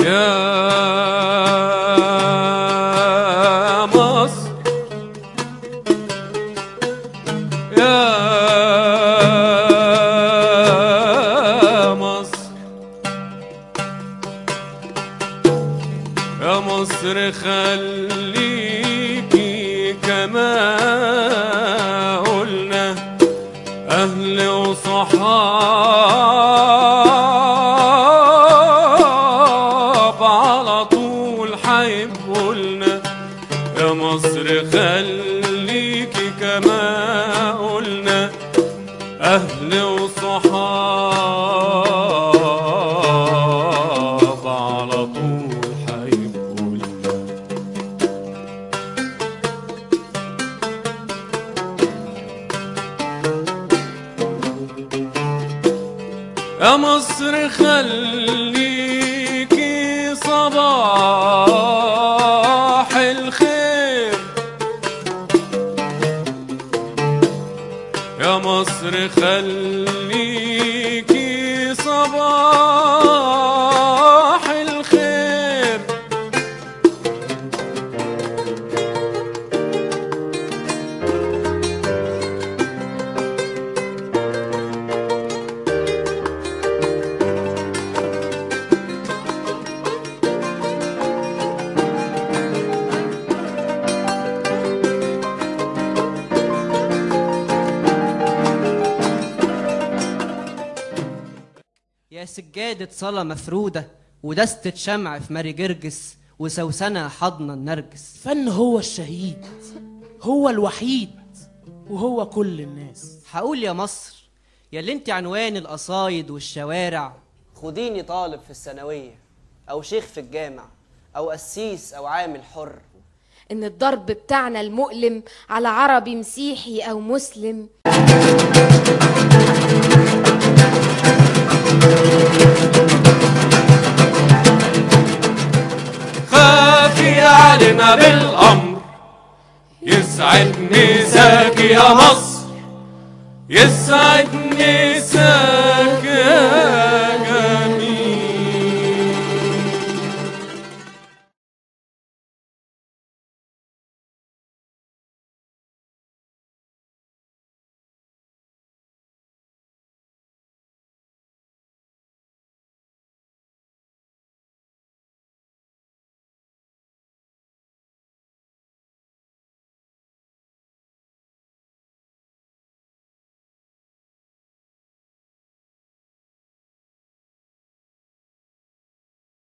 يا مصر يا مصر يا مصر خليكي كما قلنا أهل وصحاب على طول حيبقولنا. يا مصر خليكي كما قلنا أهل وصحاب على طول حيبقولنا. يا مصر خليكي صباح الخير. يا مصر خليكي صباح الخير. يا سجادة صلاة مفرودة ودستة شمع في ماري جرجس وسوسنة حضن النرجس. فن هو الشهيد، هو الوحيد، وهو كل الناس. هقول يا مصر يا اللي انت عنوان القصايد والشوارع، خديني طالب في الثانوية أو شيخ في الجامع أو قسيس أو عامل حر. إن الضرب بتاعنا المؤلم على عربي مسيحي أو مسلم. خافي علينا بالأمر يسعدني زاكي يا مصر، يسعدني